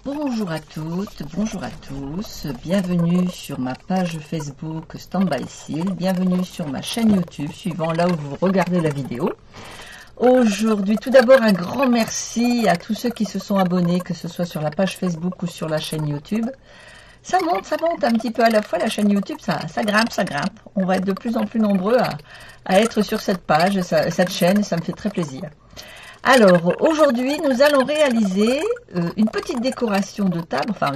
Bonjour à toutes, bonjour à tous, bienvenue sur ma page Facebook Stand by Seal, bienvenue sur ma chaîne YouTube, suivant là où vous regardez la vidéo. Aujourd'hui, tout d'abord un grand merci à tous ceux qui se sont abonnés, que ce soit sur la page Facebook ou sur la chaîne YouTube. Ça monte un petit peu à la fois, la chaîne YouTube, ça grimpe. On va être de plus en plus nombreux à être sur cette page, cette chaîne, et ça me fait très plaisir. Alors, aujourd'hui, nous allons réaliser une petite décoration de table, enfin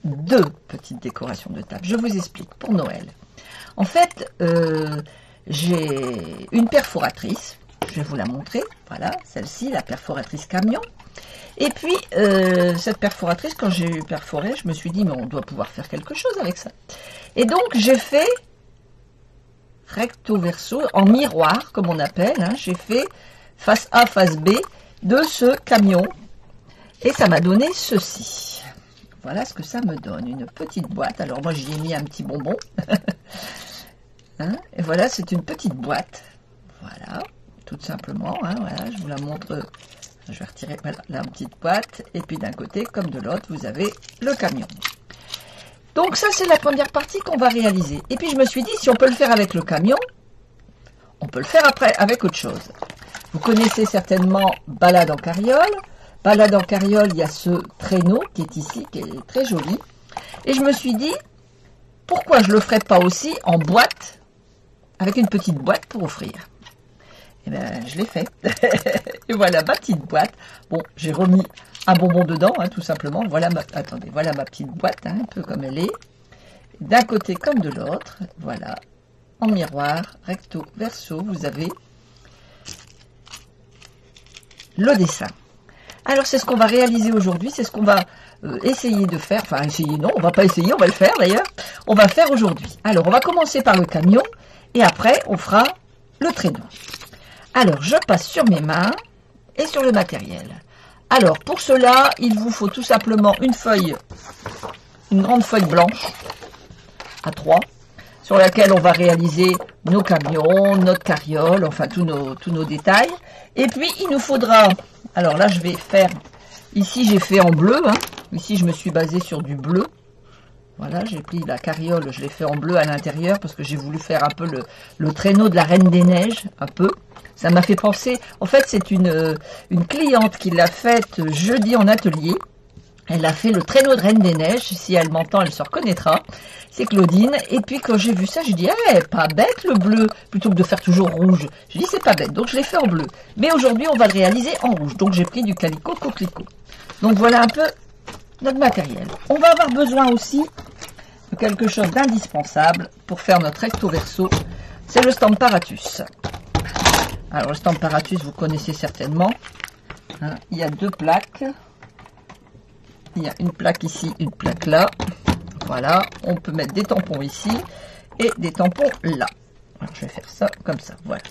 deux petites décorations de table. Je vous explique, pour Noël. En fait, j'ai une perforatrice, je vais vous la montrer, voilà, celle-ci, la perforatrice camion. Et puis, cette perforatrice, quand j'ai perforé, je me suis dit, mais on doit pouvoir faire quelque chose avec ça. Et donc, j'ai fait recto verso, en miroir, comme on appelle, hein, j'ai fait face A, face B de ce camion. Et ça m'a donné ceci. Voilà ce que ça me donne, une petite boîte. Alors moi, j'y ai mis un petit bonbon. Hein, et voilà, c'est une petite boîte. Voilà, tout simplement. Hein, voilà, je vous la montre. Je vais retirer voilà, la petite boîte. Et puis d'un côté, comme de l'autre, vous avez le camion. Donc ça, c'est la première partie qu'on va réaliser. Et puis je me suis dit, si on peut le faire avec le camion, on peut le faire après avec autre chose. Vous connaissez certainement Balade en carriole. Balade en carriole, il y a ce traîneau qui est ici, qui est très joli. Et je me suis dit, pourquoi je ne le ferais pas aussi en boîte, avec une petite boîte pour offrir. Et bien, je l'ai fait. Et voilà ma petite boîte. Bon, j'ai remis un bonbon dedans, hein, tout simplement. Voilà attendez, voilà ma petite boîte, hein, un peu comme elle est. D'un côté comme de l'autre, voilà. En miroir, recto, verso, vous avez le dessin. Alors c'est ce qu'on va réaliser aujourd'hui, c'est ce qu'on va essayer de faire, enfin essayer non, on va pas essayer, on va le faire d'ailleurs, on va faire aujourd'hui. Alors on va commencer par le camion et après on fera le traîneau. Alors je passe sur mes mains et sur le matériel. Alors pour cela, il vous faut tout simplement une feuille, une grande feuille blanche à 3, sur laquelle on va réaliser nos camions, notre carriole, enfin tous nos détails. Et puis il nous faudra, alors là je vais faire, ici j'ai fait en bleu, hein. Ici je me suis basée sur du bleu. Voilà, j'ai pris la carriole, je l'ai fait en bleu à l'intérieur parce que j'ai voulu faire un peu le traîneau de la Reine des Neiges, un peu. Ça m'a fait penser, en fait c'est une cliente qui l'a faite jeudi en atelier. Elle a fait le traîneau de Reine des Neiges, si elle m'entend, elle se reconnaîtra. C'est Claudine. Et puis quand j'ai vu ça, j'ai dit, eh, pas bête le bleu, plutôt que de faire toujours rouge. Je dis, c'est pas bête, donc je l'ai fait en bleu. Mais aujourd'hui, on va le réaliser en rouge. Donc j'ai pris du Calico Coquelicot. Donc voilà un peu notre matériel. On va avoir besoin aussi de quelque chose d'indispensable pour faire notre recto verso. C'est le Stamparatus. Alors le Stamparatus, vous connaissez certainement. Hein, il y a deux plaques. Il y a une plaque ici, une plaque là. Voilà, on peut mettre des tampons ici et des tampons là. Alors, je vais faire ça comme ça, voilà.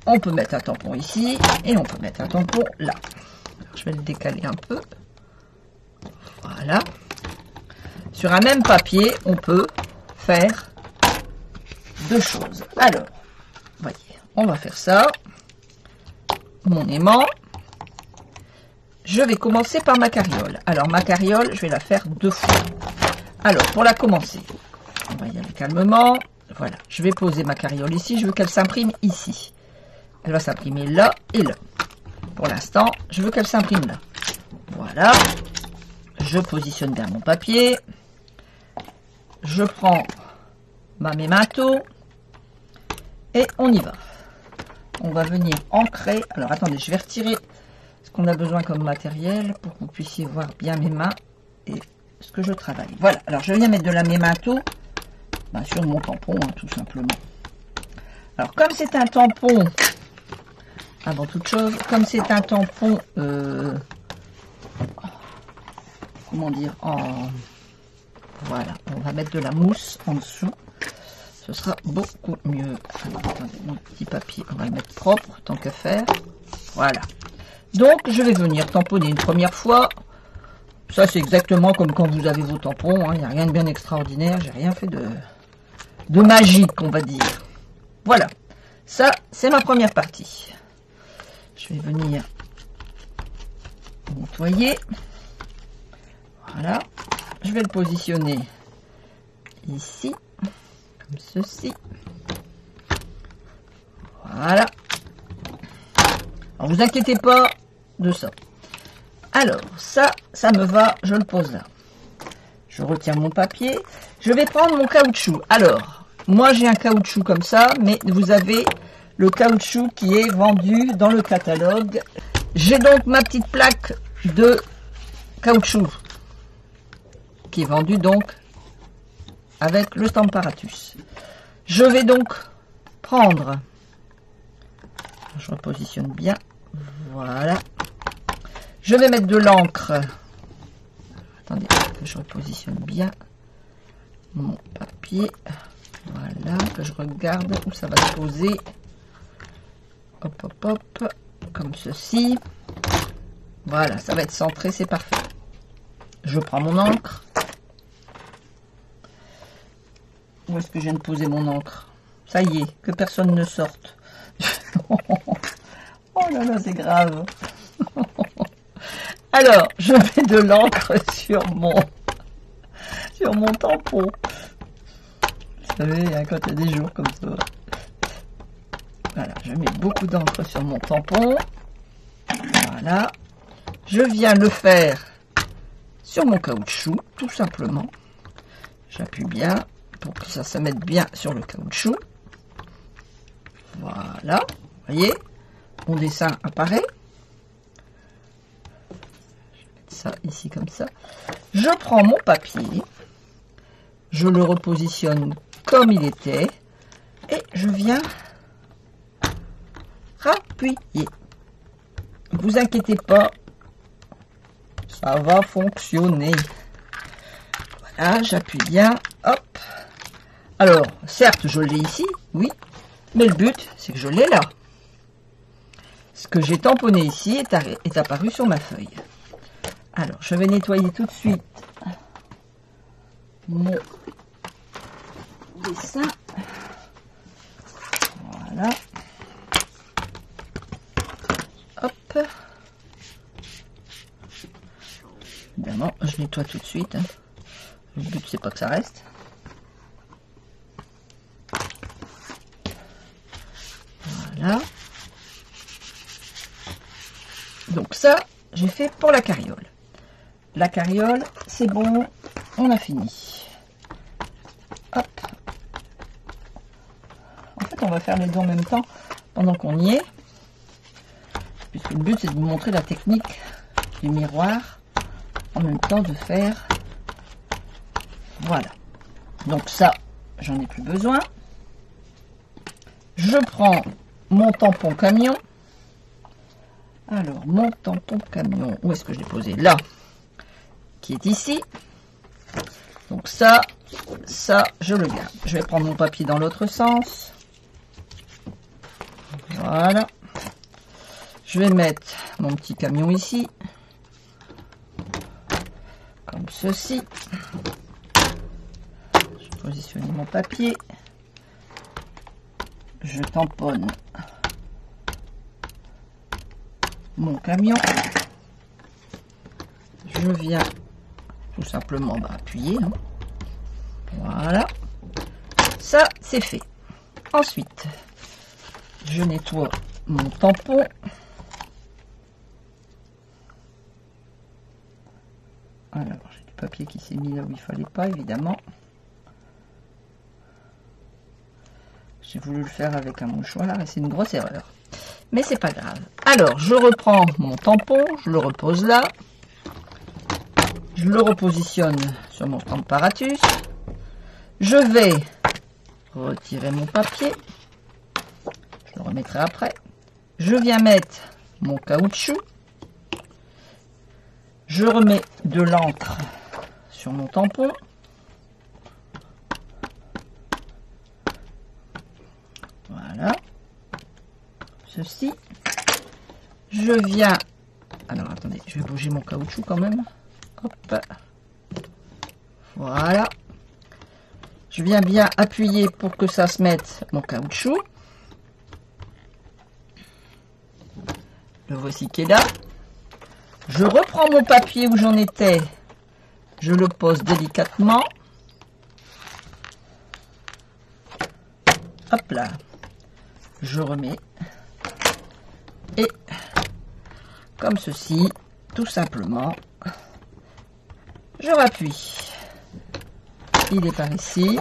On peut mettre un tampon ici et on peut mettre un tampon là. Alors, je vais le décaler un peu. Voilà. Sur un même papier, on peut faire deux choses. Alors, voyez, on va faire ça. Mon aimant. Je vais commencer par ma carriole. Alors, ma carriole, je vais la faire deux fois. Alors, pour la commencer, on va y aller calmement. Voilà, je vais poser ma carriole ici. Je veux qu'elle s'imprime ici. Elle va s'imprimer là et là. Pour l'instant, je veux qu'elle s'imprime là. Voilà. Je positionne bien mon papier. Je prends ma mémento. Et on y va. On va venir ancrer. Alors, attendez, je vais retirer qu'on a besoin comme matériel pour que vous puissiez voir bien mes mains et ce que je travaille. Voilà, alors je viens mettre de la mémento sur mon tampon, hein, tout simplement. Alors comme c'est un tampon, avant toute chose, comme c'est un tampon, comment dire, voilà, on va mettre de la mousse en dessous, ce sera beaucoup mieux. Alors, attendez, mon petit papier, on va le mettre propre, tant qu'à faire, voilà. Donc, je vais venir tamponner une première fois. Ça, c'est exactement comme quand vous avez vos tampons. Il n'y a rien de bien extraordinaire. J'ai rien fait de magique, on va dire. Voilà. Ça, c'est ma première partie. Je vais venir nettoyer. Voilà. Je vais le positionner ici, comme ceci. Voilà. Alors, vous inquiétez pas de ça. Alors, ça me va, je le pose là. Je retiens mon papier. Je vais prendre mon caoutchouc. Alors, moi j'ai un caoutchouc comme ça, mais vous avez le caoutchouc qui est vendu dans le catalogue. J'ai donc ma petite plaque de caoutchouc qui est vendue donc avec le Stamparatus. Je vais donc prendre, je repositionne bien, voilà. Je vais mettre de l'encre. Attendez, que je repositionne bien mon papier. Voilà, que je regarde où ça va se poser. Hop, hop, hop, comme ceci. Voilà, ça va être centré, c'est parfait. Je prends mon encre. Où est-ce que je viens de poser mon encre? Ça y est, que personne ne sorte. Oh là là, c'est grave. Alors, je mets de l'encre sur mon tampon. Vous savez, hein, quand il y a des jours comme ça. Voilà, je mets beaucoup d'encre sur mon tampon. Voilà. Je viens le faire sur mon caoutchouc, tout simplement. J'appuie bien pour que ça se mette bien sur le caoutchouc. Voilà. Vous voyez, mon dessin apparaît. Ça ici comme ça. Je prends mon papier, je le repositionne comme il était et je viens appuyer. Ne vous inquiétez pas, ça va fonctionner. Voilà, j'appuie bien, hop. Alors, certes, je l'ai ici, oui, mais le but, c'est que je l'ai là. Ce que j'ai tamponné ici est apparu sur ma feuille. Alors, je vais nettoyer tout de suite mon dessin. Voilà. Hop. Évidemment, je nettoie tout de suite. Hein. Le but, c'est pas que ça reste. Voilà. Donc ça, j'ai fait pour la carriole. La carriole, c'est bon, on a fini. Hop. En fait, on va faire les deux en même temps pendant qu'on y est. Puisque le but, c'est de vous montrer la technique du miroir en même temps de faire. Voilà. Donc ça, j'en ai plus besoin. Je prends mon tampon camion. Alors, mon tampon camion, où est-ce que je l'ai posé? Là. Qui est ici. Donc ça, je le garde. Je vais prendre mon papier dans l'autre sens. Voilà. Je vais mettre mon petit camion ici. Comme ceci. Je vais positionner mon papier. Je tamponne mon camion. Je viens tout simplement appuyer. Hein. Voilà. Ça, c'est fait. Ensuite, je nettoie mon tampon. Alors, j'ai du papier qui s'est mis là où il fallait pas, évidemment. J'ai voulu le faire avec un mouchoir et c'est une grosse erreur. Mais c'est pas grave. Alors, je reprends mon tampon, je le repose là. Je le repositionne sur mon Stamparatus. Je vais retirer mon papier. Je le remettrai après. Je viens mettre mon caoutchouc. Je remets de l'encre sur mon tampon. Voilà. Ceci. Je viens... Alors, attendez, je vais bouger mon caoutchouc quand même. Hop. Voilà. Je viens bien appuyer pour que ça se mette mon caoutchouc. Le voici qui est là. Je reprends mon papier où j'en étais. Je le pose délicatement. Hop là. Je remets. Et comme ceci, tout simplement, je rappuie. Il est par ici.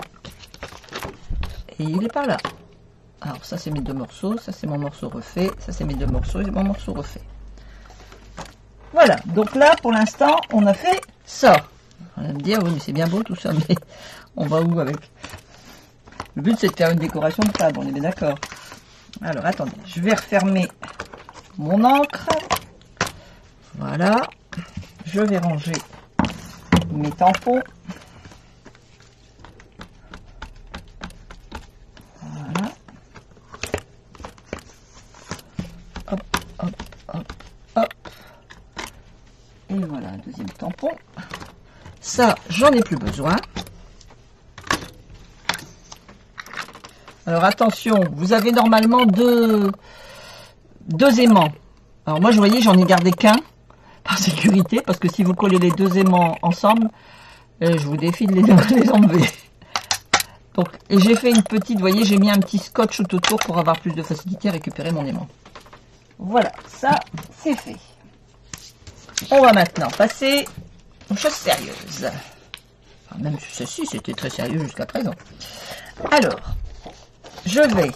Et il est par là. Alors ça c'est mes deux morceaux, ça c'est mon morceau refait, ça c'est mes deux morceaux et mon morceau refait. Voilà, donc là pour l'instant on a fait ça. On va me dire oui mais c'est bien beau tout ça, mais on va où avec? Le but c'est de faire une décoration de table, on est bien d'accord. Alors attendez, je vais refermer mon encre. Voilà, je vais ranger mes tampons. Voilà. Hop, hop, hop, hop. Et voilà un deuxième tampon. Ça, j'en ai plus besoin. Alors attention, vous avez normalement deux aimants. Alors moi, je voyais, j'en ai gardé qu'un par sécurité, parce que si vous collez les deux aimants ensemble, je vous défie de les enlever. Donc, et j'ai fait une petite, vous voyez, j'ai mis un petit scotch tout autour pour avoir plus de facilité à récupérer mon aimant. Voilà, ça, c'est fait. On va maintenant passer aux choses sérieuses. Enfin, même ceci, c'était très sérieux jusqu'à présent. Alors, je vais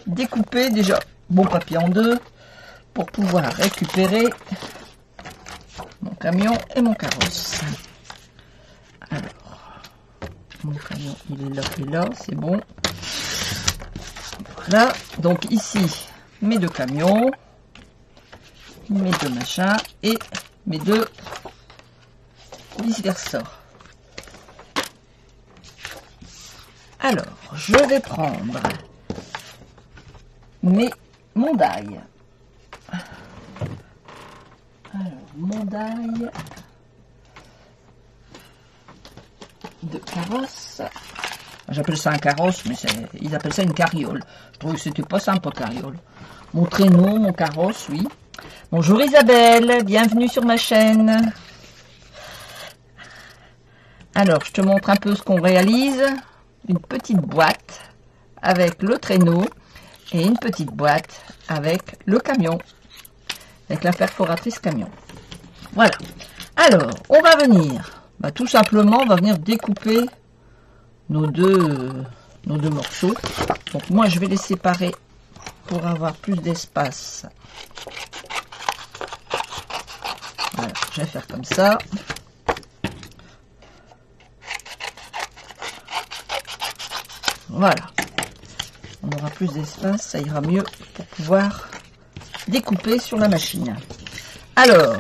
découper déjà mon papier en deux pour pouvoir récupérer mon camion et mon carrosse. Alors, mon camion, il est là, c'est bon. Voilà, donc ici, mes deux camions, mes deux machins et mes deux vice-versa. Alors, je vais prendre mon die. Alors, mon die de carrosse. J'appelle ça un carrosse, mais ils appellent ça une carriole. Je trouve que c'était pas sympa, carriole. Mon traîneau, mon carrosse, oui. Bonjour Isabelle, bienvenue sur ma chaîne. Alors, je te montre un peu ce qu'on réalise. Une petite boîte avec le traîneau et une petite boîte avec le camion, avec la perforatrice camion. Voilà. Alors, on va venir, tout simplement, on va venir découper nos deux morceaux. Donc moi, je vais les séparer pour avoir plus d'espace. Voilà, je vais faire comme ça. Voilà, on aura plus d'espace, ça ira mieux pour pouvoir découper sur la machine. Alors,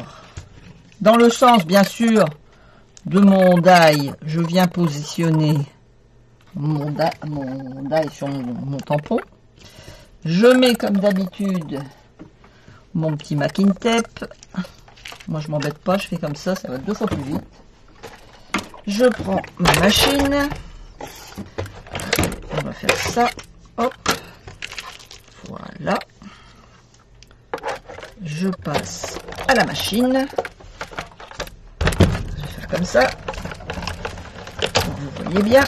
dans le sens bien sûr de mon die, je viens positionner mon die sur mon tampon. Je mets comme d'habitude mon petit masking tape. Moi je m'embête pas, je fais comme ça, ça va 2 fois plus vite. Je prends ma machine. On va faire ça, hop, voilà, je passe à la machine, je vais faire comme ça, vous voyez bien,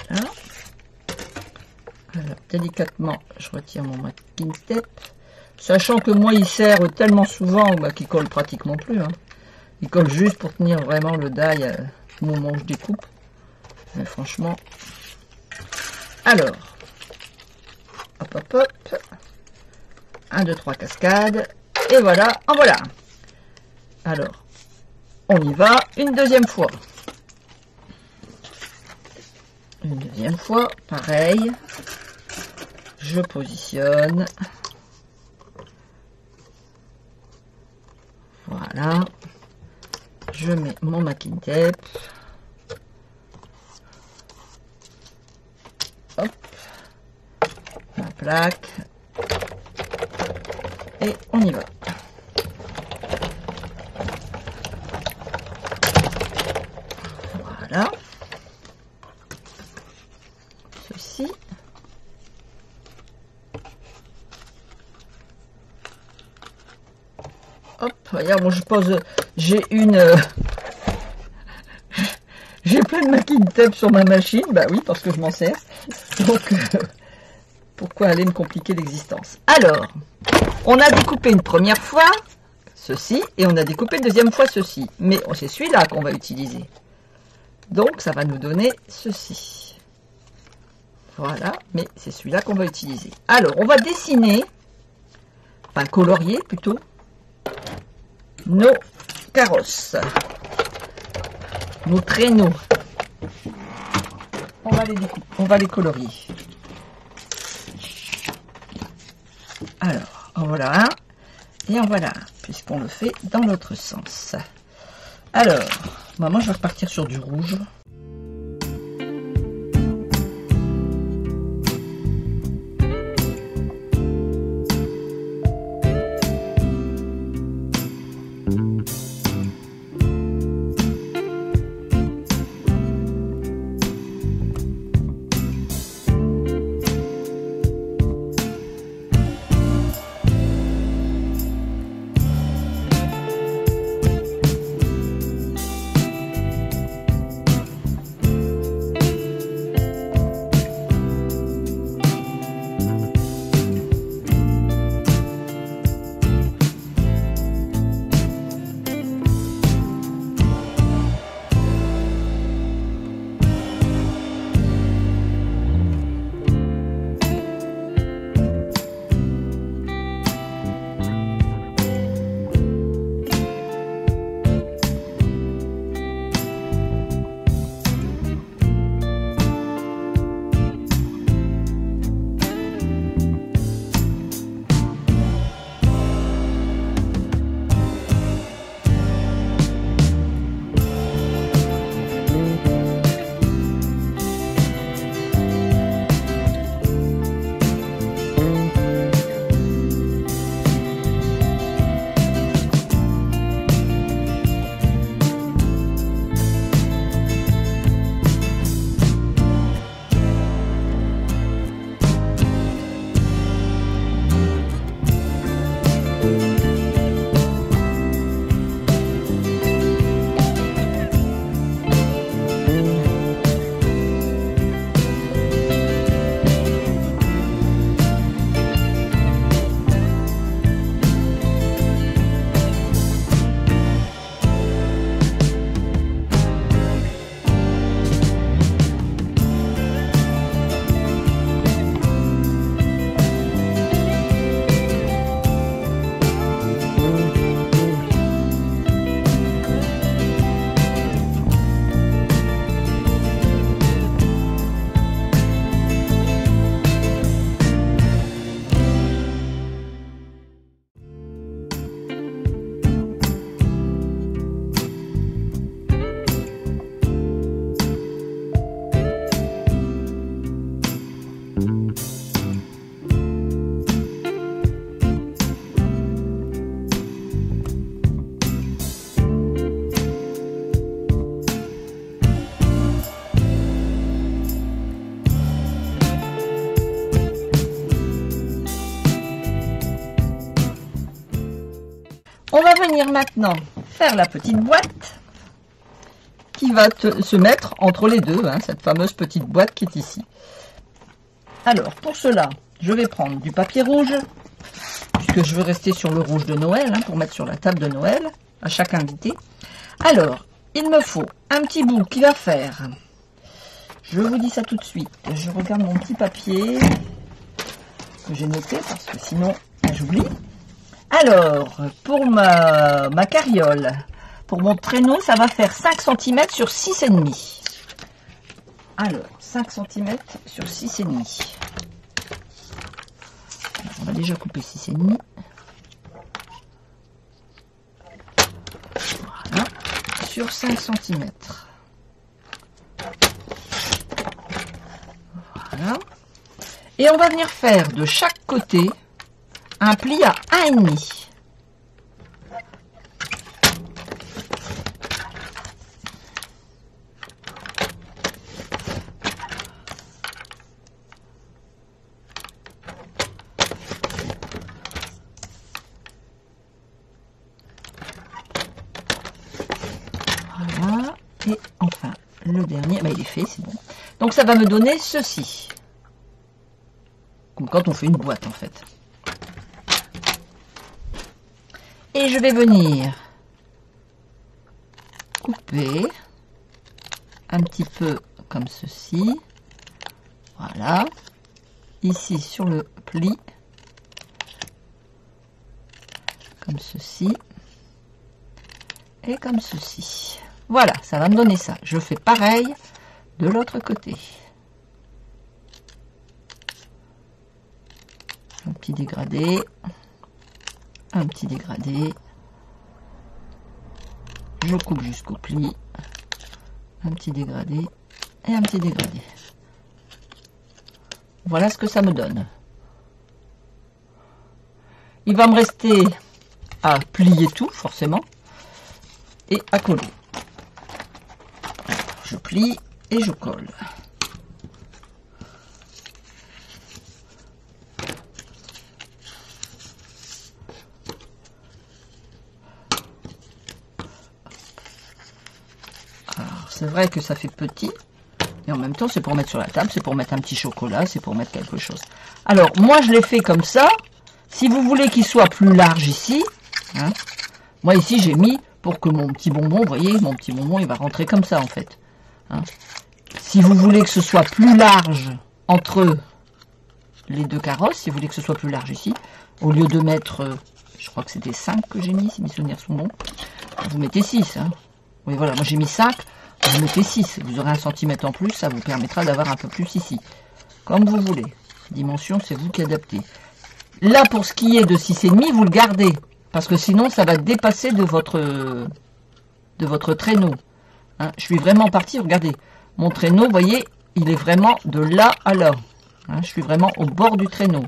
voilà, alors délicatement je retire mon masking tape, sachant que moi il sert tellement souvent qu'il colle pratiquement plus, hein. Il colle juste pour tenir vraiment le die au moment où je découpe. Mais franchement. Alors. Hop hop hop. 1, 2, 3 cascades. Et voilà, en voilà. Alors. On y va une deuxième fois. Une deuxième fois, pareil. Je positionne. Voilà. Je mets mon masking tape. Hop. Ma plaque. Et on y va. Voilà. Ceci. Hop, voyez, moi je pose, j'ai j'ai plein de masking tape sur ma machine, bah oui, parce que je m'en sers. Donc, pourquoi aller me compliquer l'existence? Alors, on a découpé une première fois ceci, et on a découpé une deuxième fois ceci. Mais c'est celui-là qu'on va utiliser. Donc, ça va nous donner ceci. Voilà, mais c'est celui-là qu'on va utiliser. Alors, on va dessiner, enfin colorier plutôt, nos carrosses, nos traîneaux. On va les découper, on va les colorier. Alors, en voilà un, et en voilà un, puisqu'on le fait dans l'autre sens. Alors, moi je vais repartir sur du rouge. On va venir maintenant faire la petite boîte qui va se mettre entre les deux, hein, cette fameuse petite boîte qui est ici. Alors, pour cela, je vais prendre du papier rouge, puisque je veux rester sur le rouge de Noël, hein, pour mettre sur la table de Noël, à chaque invité. Alors, il me faut un petit bout qui va faire, je vous dis ça tout de suite, je regarde mon petit papier que j'ai noté, parce que sinon, j'oublie. Alors, pour ma carriole, pour mon traîneau, ça va faire 5 cm sur 6,5. Alors, 5 cm sur 6,5. On va déjà couper 6,5. Voilà, sur 5 cm. Voilà. Et on va venir faire de chaque côté un pli à 1,5. Et enfin, le dernier, bah, il est fait, c'est bon. Donc ça va me donner ceci. Comme quand on fait une boîte en fait. Et je vais venir couper un petit peu comme ceci. Voilà. Ici sur le pli. Comme ceci. Et comme ceci. Voilà, ça va me donner ça. Je fais pareil de l'autre côté. Un petit dégradé. Un petit dégradé. Je coupe jusqu'au pli. Un petit dégradé. Et un petit dégradé. Voilà ce que ça me donne. Il va me rester à plier tout, forcément. Et à coller. Je plie et je colle. Alors, c'est vrai que ça fait petit. Et en même temps, c'est pour mettre sur la table, c'est pour mettre un petit chocolat, c'est pour mettre quelque chose. Alors, moi, je l'ai fait comme ça. Si vous voulez qu'il soit plus large ici, hein, moi, ici, j'ai mis pour que mon petit bonbon, vous voyez, mon petit bonbon, il va rentrer comme ça, en fait. Hein. Si vous voulez que ce soit plus large entre les deux carrosses, si vous voulez que ce soit plus large ici, au lieu de mettre, je crois que c'était 5 que j'ai mis, si mes souvenirs sont bons, vous mettez 6. Hein. Oui, voilà, moi j'ai mis 5, vous mettez 6. Vous aurez 1 centimètre en plus, ça vous permettra d'avoir un peu plus ici. Comme vous voulez. Dimension, c'est vous qui adaptez. Là, pour ce qui est de 6,5, vous le gardez. Parce que sinon, ça va dépasser de votre traîneau. Hein, je suis vraiment partie, regardez. Mon traîneau, vous voyez, il est vraiment de là à là. Hein, je suis vraiment au bord du traîneau.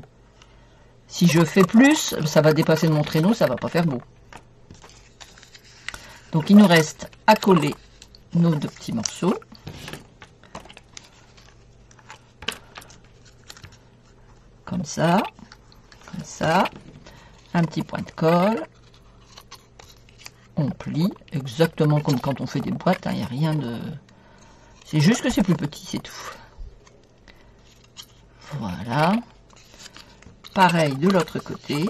Si je fais plus, ça va dépasser de mon traîneau, ça va pas faire beau. Donc, il nous reste à coller nos 2 petits morceaux. Comme ça. Comme ça. Un petit point de colle. On plie, exactement comme quand on fait des boîtes. Il n'y a rien de... C'est juste que c'est plus petit, c'est tout. Voilà. Pareil de l'autre côté.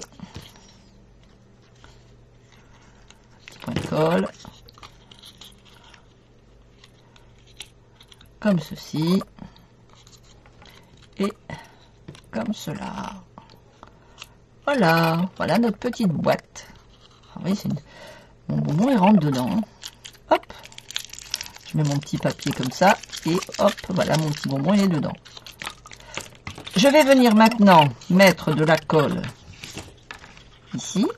Petit point de colle. Comme ceci. Et comme cela. Voilà. Voilà notre petite boîte. Ah oui, c'est une... Mon bonbon, il rentre dedans. Hein. Hop. Je mets mon petit papier comme ça. Et hop, voilà, mon petit bonbon, il est dedans. Je vais venir maintenant mettre de la colle ici.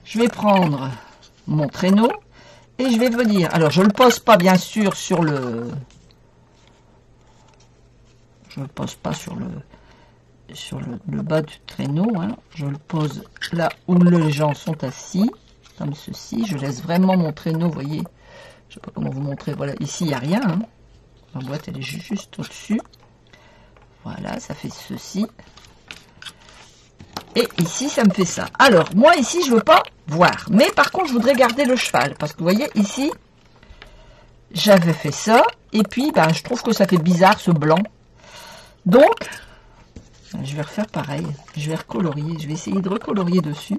Je vais prendre mon traîneau et je vais venir. Alors, je ne le pose pas, bien sûr, sur le... Je ne le pose pas sur le bas du traîneau. Hein. Je le pose là où les gens sont assis, comme ceci. Je laisse vraiment mon traîneau, vous voyez. Je ne sais pas comment vous montrer. Voilà, ici, il n'y a rien. Hein. Ma boîte, elle est juste au-dessus. Voilà, ça fait ceci. Et ici, ça me fait ça. Alors, moi, ici, je ne veux pas voir. Mais par contre, je voudrais garder le cheval. Parce que, vous voyez, ici, j'avais fait ça. Et puis, ben, je trouve que ça fait bizarre, ce blanc. Donc, je vais refaire pareil. Je vais recolorier. Je vais essayer de recolorier dessus.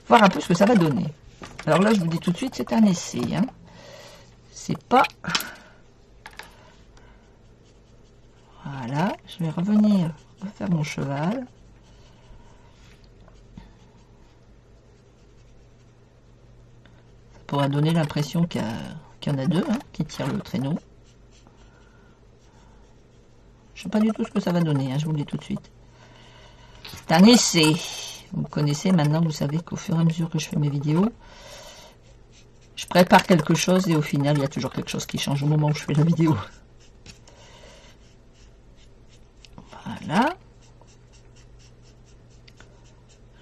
Voir un peu ce que ça va donner. Alors là, je vous dis tout de suite, c'est un essai. Hein. C'est pas... Voilà. Je vais revenir refaire mon cheval. Ça pourra donner l'impression qu'il y en a deux hein, qui tirent le traîneau. Je ne sais pas du tout ce que ça va donner, hein, je vous le dis tout de suite. C'est un essai. Vous me connaissez maintenant, vous savez qu'au fur et à mesure que je fais mes vidéos, je prépare quelque chose et au final, il y a toujours quelque chose qui change au moment où je fais la vidéo. Voilà.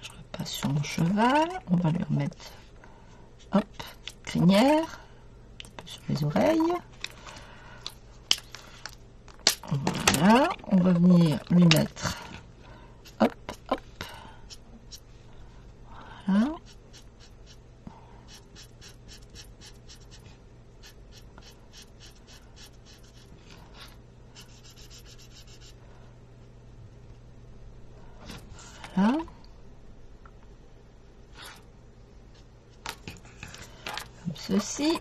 Je repasse sur mon cheval. On va lui remettre, hop, crinière, un petit peu sur les oreilles. Voilà, on va venir lui mettre, hop, hop, voilà, ceci.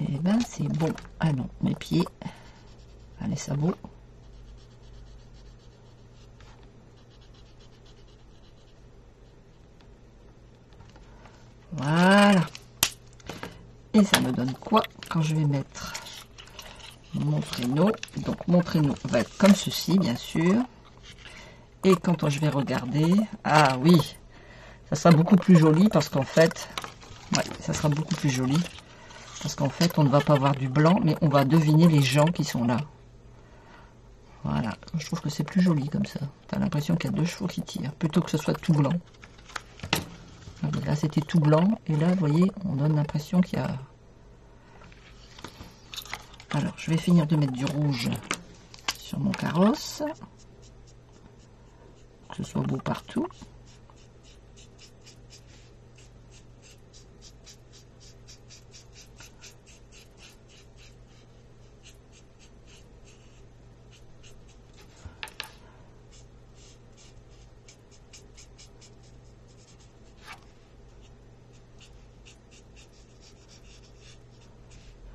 Et ben c'est bon. Ah non, mes pieds. Allez, sabots. Voilà. Et ça me donne quoi quand je vais mettre mon traîneau? Donc mon traîneau va être comme ceci, bien sûr. Et quand je vais regarder, ah oui, ça sera beaucoup plus joli parce qu'en fait, ouais, ça sera beaucoup plus joli parce qu'en fait, on ne va pas voir du blanc, mais on va deviner les gens qui sont là. Voilà, je trouve que c'est plus joli comme ça. Tu as l'impression qu'il y a deux chevaux qui tirent, plutôt que ce soit tout blanc. Là, c'était tout blanc, et là, vous voyez, on donne l'impression qu'il y a... Alors, je vais finir de mettre du rouge sur mon carrosse, que ce soit beau partout.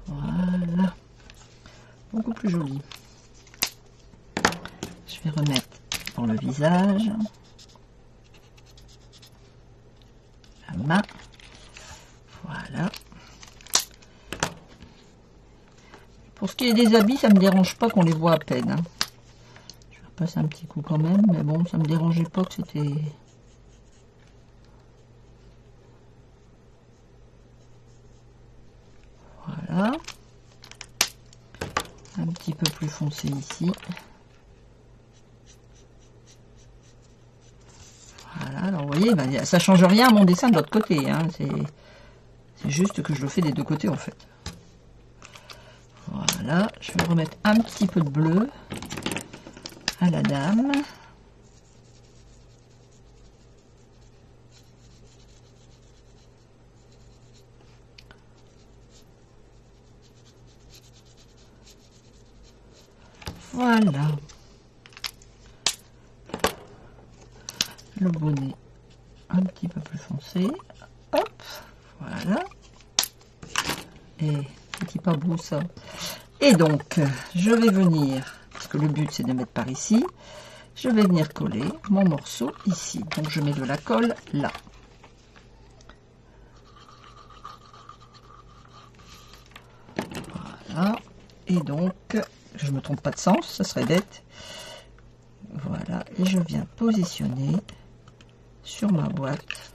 Voilà, beaucoup plus joli. Je vais remettre dans le visage, la main, voilà. Pour ce qui est des habits, ça me dérange pas qu'on les voit à peine. Hein. Je vais repasser un petit coup quand même, mais bon, ça me dérangeait pas que c'était... Voilà. Un petit peu plus foncé ici. Voilà, alors vous voyez, ben, ça change rien à mon dessin de l'autre côté. Hein. C'est juste que je le fais des deux côtés en fait. Voilà, je vais remettre un petit peu de bleu à la dame. Voilà. Le bonnet un petit peu plus foncé. Hop, voilà. Et petit pas beau ça. Et donc, je vais venir, parce que le but c'est de mettre par ici, je vais venir coller mon morceau ici. Donc je mets de la colle là. Voilà. Et donc, je ne me trompe pas de sens, ça serait bête. Voilà, et je viens positionner sur ma boîte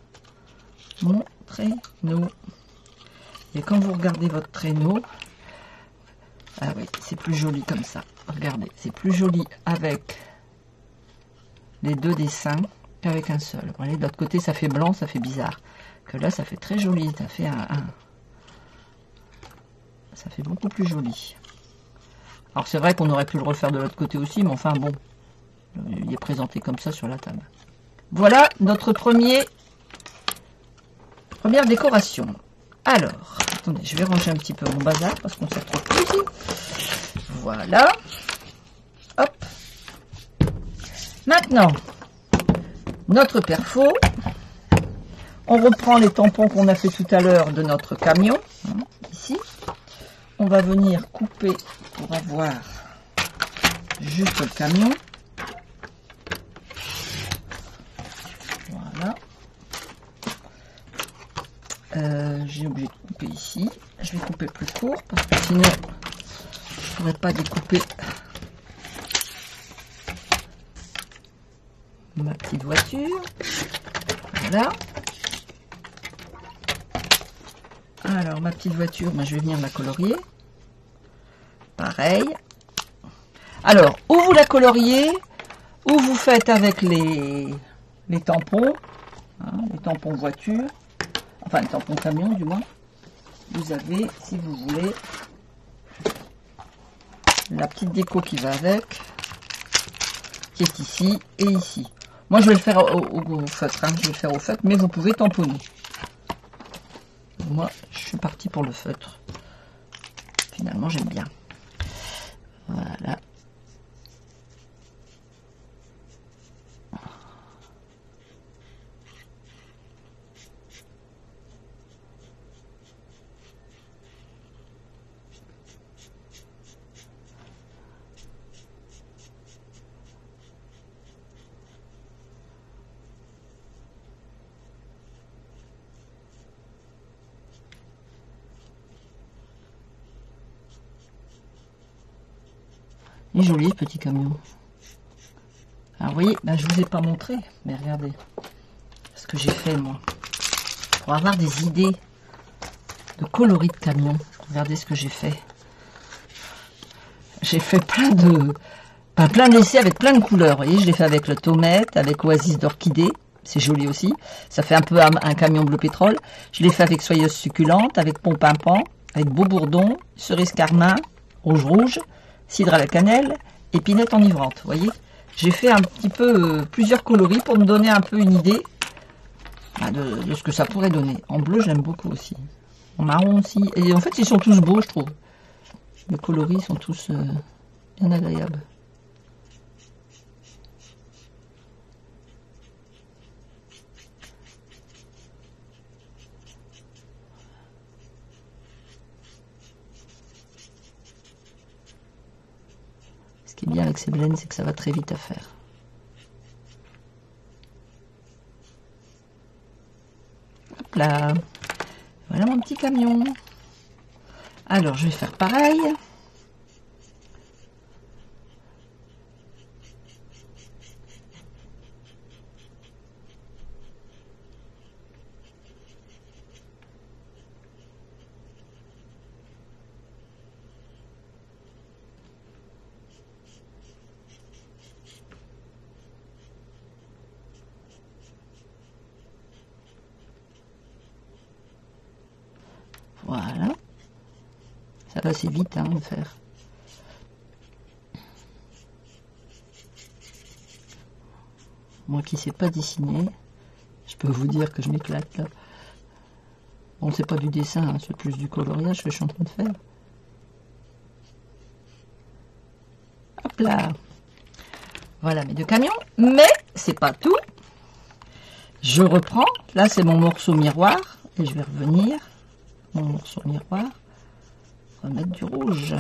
mon traîneau. Et quand vous regardez votre traîneau, ah oui, c'est plus joli comme ça. Regardez, c'est plus joli avec les deux dessins qu'avec un seul. Vous voyez, de l'autre côté, ça fait blanc, ça fait bizarre. Que là, ça fait très joli. Ça fait ça fait beaucoup plus joli. Alors, c'est vrai qu'on aurait pu le refaire de l'autre côté aussi, mais enfin, bon, il est présenté comme ça sur la table. Voilà notre première décoration. Alors, attendez, je vais ranger un petit peu mon bazar parce qu'on s'y retrouve plus ici. Voilà. Hop. Maintenant, notre perfo. On reprend les tampons qu'on a fait tout à l'heure de notre camion. Hein, ici. On va venir couper pour avoir juste le camion. Voilà. J'ai oublié de couper ici. Je vais couper plus court parce que sinon je ne pourrais pas découper ma petite voiture. Voilà. Alors ma petite voiture, ben, je vais venir la colorier. Pareil. Alors, ou vous la coloriez, ou vous faites avec les tampons, hein, les tampons voiture. Enfin, le tampon camion, du moins. Vous avez, si vous voulez, la petite déco qui va avec, qui est ici et ici. Moi, je vais le faire au feutre, hein, je vais le faire au feutre, mais vous pouvez tamponner. Moi, je suis partie pour le feutre. Finalement, j'aime bien. Voilà. Il est joli ce petit camion. Alors vous voyez, ben, je ne vous ai pas montré, mais regardez ce que j'ai fait moi. Pour avoir des idées de coloris de camion. Regardez ce que j'ai fait. J'ai fait plein d'essais avec plein de couleurs. Vous voyez, je l'ai fait avec le tomate, avec oasis d'orchidée. C'est joli aussi. Ça fait un peu un camion bleu pétrole. Je l'ai fait avec soyeuse succulente, avec pompimpan, avec beau bourdon, cerise carmin, rouge, cidre à la cannelle, épinette enivrante. Vous voyez, j'ai fait un petit peu plusieurs coloris pour me donner un peu une idée de ce que ça pourrait donner. En bleu, j'aime beaucoup aussi. En marron aussi. Et en fait, ils sont tous beaux, je trouve. Les coloris sont tous bien agréables. Ce qui est bien avec ces blends, c'est que ça va très vite à faire. Hop là. Voilà mon petit camion. Alors, je vais faire pareil. Voilà. Ça va assez vite, hein, à faire. Moi qui ne sais pas dessiner, je peux vous dire que je m'éclate là. Bon, c'est pas du dessin, hein, c'est plus du coloriage que je suis en train de faire. Hop là. Voilà mes deux camions. Mais c'est pas tout. Je reprends. Là, c'est mon morceau miroir. Et je vais revenir. Mon morceau miroir. Remettre du rouge.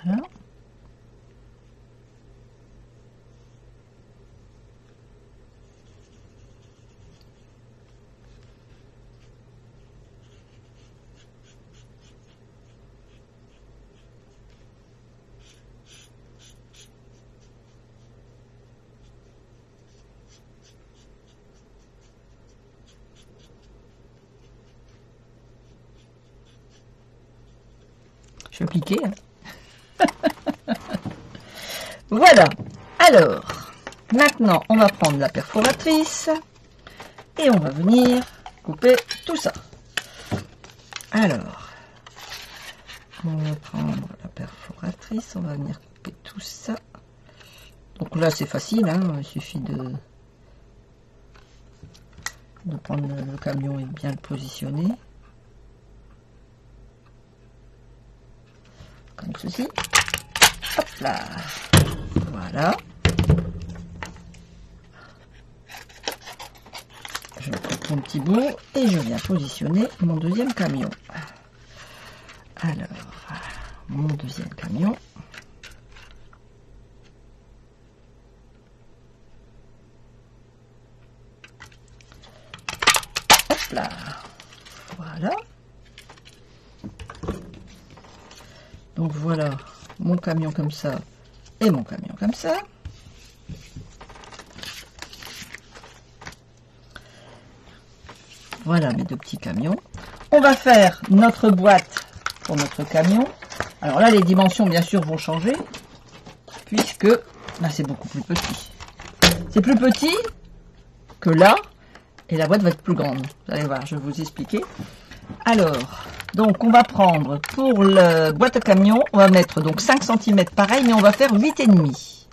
Voilà. Je vais appliquer. Hein. Voilà. Alors, maintenant, on va prendre la perforatrice et on va venir couper tout ça. Alors, on va prendre la perforatrice, on va venir couper tout ça. Donc là, c'est facile, hein, il suffit de prendre le camion et bien le positionner. Comme ceci. Hop là. Voilà. Je coupe mon petit bout et je viens positionner mon deuxième camion. Alors, mon deuxième camion. Hop là. Voilà. Donc voilà, mon camion comme ça et mon camion comme ça. Voilà mes deux petits camions. On va faire notre boîte pour notre camion. Alors là, les dimensions, bien sûr, vont changer, puisque là, c'est beaucoup plus petit. C'est plus petit que là, et la boîte va être plus grande. Vous allez voir, je vais vous expliquer. Alors... Donc, on va prendre pour la boîte à camion, on va mettre donc 5 cm pareil, mais on va faire 8,5.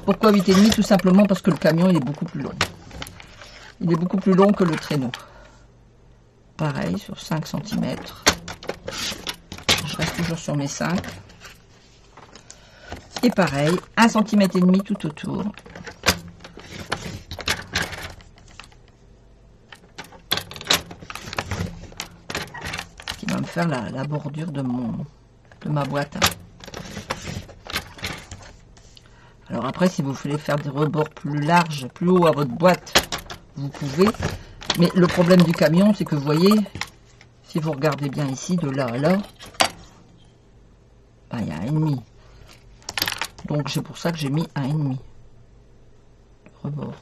Pourquoi 8,5? Tout simplement parce que le camion, il est beaucoup plus long. Il est beaucoup plus long que le traîneau. Pareil, sur 5 cm. Je reste toujours sur mes 5. Et pareil, 1,5 cm tout autour. Va me faire la bordure de ma boîte. Alors après, si vous voulez faire des rebords plus larges, plus haut à votre boîte, vous pouvez. Mais le problème du camion, c'est que vous voyez, Si vous regardez bien ici, de là à là, ben, il y a 1,5. Donc c'est pour ça que j'ai mis 1,5. Rebord.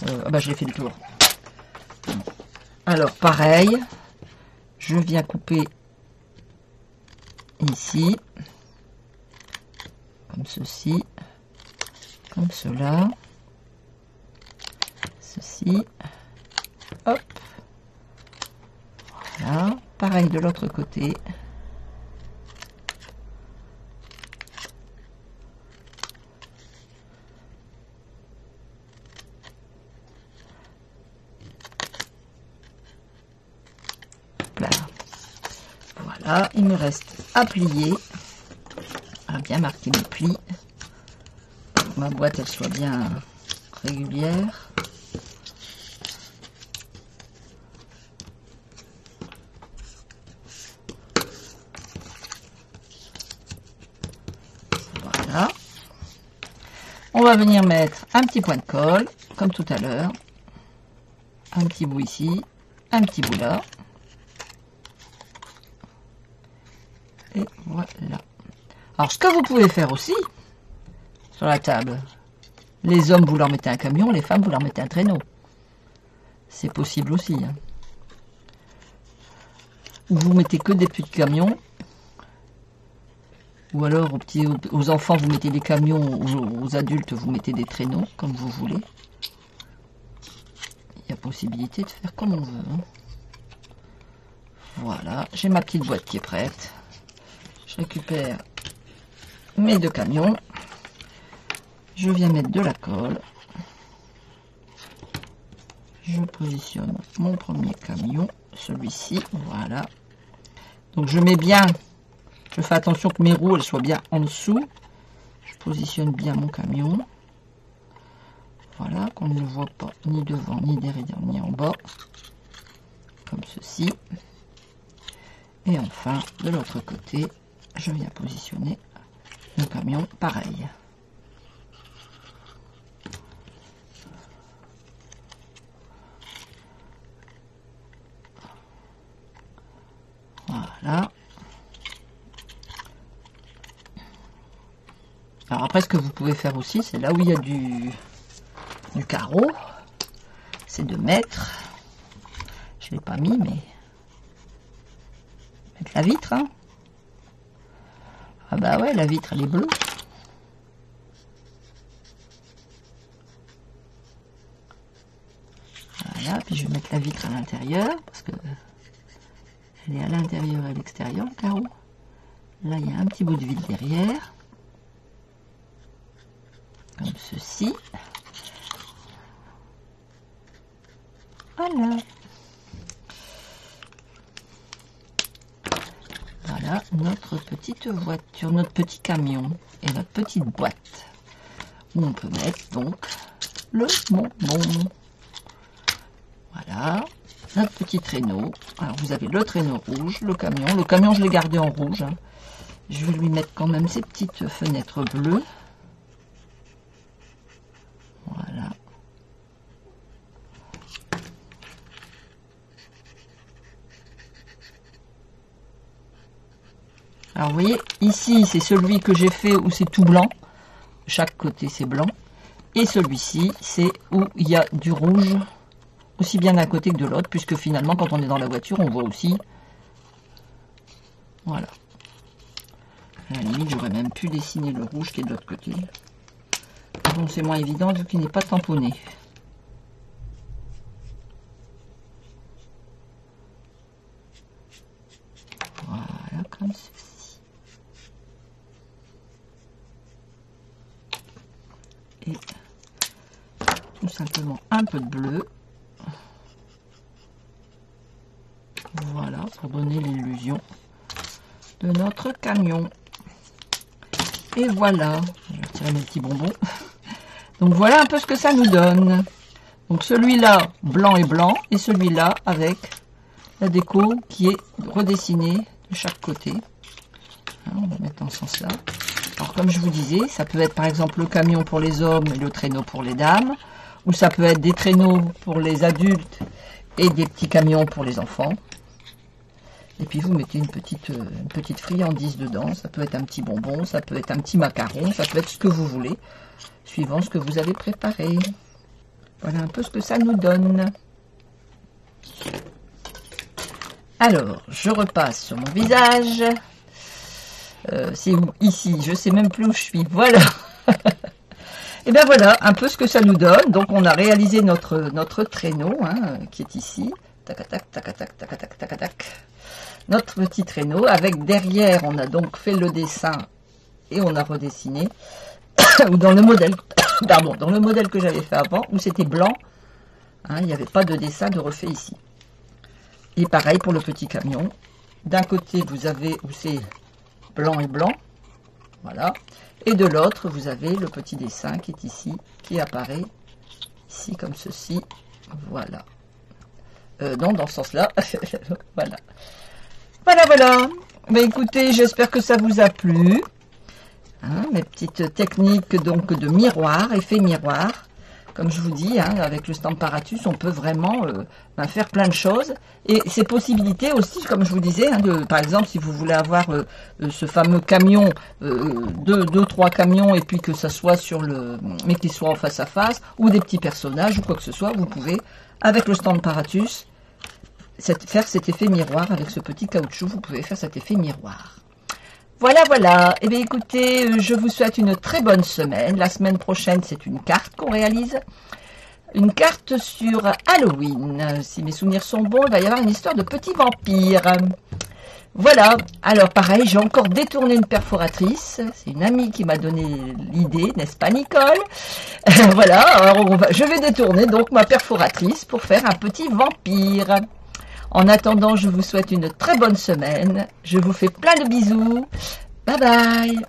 Ah bah, j'ai fait le tour. Alors pareil, je viens couper ici, comme ceci, comme cela, ceci, hop, voilà, pareil de l'autre côté. Voilà, il me reste à plier, à bien marquer mes plis, pour que ma boîte elle soit bien régulière. Voilà. On va venir mettre un petit point de colle, comme tout à l'heure. Un petit bout ici, un petit bout là. Et voilà. Alors, ce que vous pouvez faire aussi, sur la table, les hommes, vous leur mettez un camion, les femmes, vous leur mettez un traîneau. C'est possible aussi. Hein. Ou vous mettez que des petits camions. Ou alors, aux enfants, vous mettez des camions, aux adultes, vous mettez des traîneaux, comme vous voulez. Il y a possibilité de faire comme on veut. Hein. Voilà, j'ai ma petite boîte qui est prête. Je récupère mes 2 camions. Je viens mettre de la colle. Je positionne mon premier camion, celui-ci, voilà. Donc je mets bien, je fais attention que mes roues elles soient bien en dessous. Je positionne bien mon camion. Voilà, qu'on ne le voit pas ni devant, ni derrière, ni en bas. Comme ceci. Et enfin, de l'autre côté, je viens positionner mon camion pareil. Voilà. Alors après, ce que vous pouvez faire aussi, c'est là où il y a du carreau, c'est de mettre, je ne l'ai pas mis, mais mettre la vitre. Hein. Ah bah ouais, la vitre, elle est bleue. Voilà, puis je vais mettre la vitre à l'intérieur, parce que elle est à l'intérieur et à l'extérieur, le carreau. Là, il y a un petit bout de vitre derrière. Comme ceci. Voilà. Voilà notre petite voiture, notre petit camion et notre petite boîte. Où on peut mettre donc le bonbon. Voilà. Notre petit traîneau. Alors vous avez le traîneau rouge, le camion. Le camion, je l'ai gardé en rouge. Hein. Je vais lui mettre quand même ces petites fenêtres bleues. Voilà. Alors vous voyez, ici c'est celui que j'ai fait où c'est tout blanc. Chaque côté c'est blanc. Et celui-ci c'est où il y a du rouge. Aussi bien d'un côté que de l'autre, puisque finalement quand on est dans la voiture, on voit aussi. Voilà. À la limite, j'aurais même pu dessiner le rouge qui est de l'autre côté. Bon, c'est moins évident vu qu'il n'est pas tamponné. Voilà, comme ceci. Et tout simplement un peu de bleu. Voilà, pour donner l'illusion de notre camion. Et voilà, je vais retirer mes petits bonbons. Donc voilà un peu ce que ça nous donne. Donc celui-là, blanc et blanc, et celui-là avec la déco qui est redessinée de chaque côté. On va mettre dans ce sens-là. Alors comme je vous disais, ça peut être par exemple le camion pour les hommes et le traîneau pour les dames, ou ça peut être des traîneaux pour les adultes et des petits camions pour les enfants. Et puis vous mettez une petite friandise dedans. Ça peut être un petit bonbon, ça peut être un petit macaron, ça peut être ce que vous voulez, suivant ce que vous avez préparé. Voilà un peu ce que ça nous donne. Alors, je repasse sur mon visage. C'est où? Ici, je sais même plus où je suis. Voilà. Et bien voilà, un peu ce que ça nous donne. Donc on a réalisé notre traîneau, hein, qui est ici. Tac, tac, tac, tac, tac, tac, tac, tac. Notre petit traîneau. Avec derrière, on a donc fait le dessin et on a redessiné. Ou dans le modèle, pardon, dans le modèle que j'avais fait avant, où c'était blanc. Hein, il n'y avait pas de dessin de refait ici. Et pareil pour le petit camion. D'un côté, vous avez où c'est blanc et blanc. Voilà. Et de l'autre, vous avez le petit dessin qui est ici, qui apparaît ici comme ceci. Voilà. Non, dans ce sens-là. Voilà. Voilà, voilà. Mais écoutez, j'espère que ça vous a plu. Hein, mes petites techniques donc de miroir, effet miroir. Comme je vous dis, hein, avec le Stamparatus, on peut vraiment faire plein de choses. Et ces possibilités aussi, comme je vous disais, hein, par exemple, si vous voulez avoir ce fameux camion, deux, trois camions, et puis que ça soit sur le... mais qu'ils soient en face à face, ou des petits personnages, ou quoi que ce soit, vous pouvez, avec le Stamparatus, faire cet effet miroir. Avec ce petit caoutchouc, vous pouvez faire cet effet miroir. Voilà, voilà. Eh bien, écoutez, je vous souhaite une très bonne semaine. La semaine prochaine, c'est une carte qu'on réalise. Une carte sur Halloween. Si mes souvenirs sont bons, il va y avoir une histoire de petits vampires. Voilà. Alors, pareil, j'ai encore détourné une perforatrice. C'est une amie qui m'a donné l'idée, n'est-ce pas, Nicole? Voilà. Alors, je vais détourner donc ma perforatrice pour faire un petit vampire. En attendant, je vous souhaite une très bonne semaine. Je vous fais plein de bisous. Bye bye.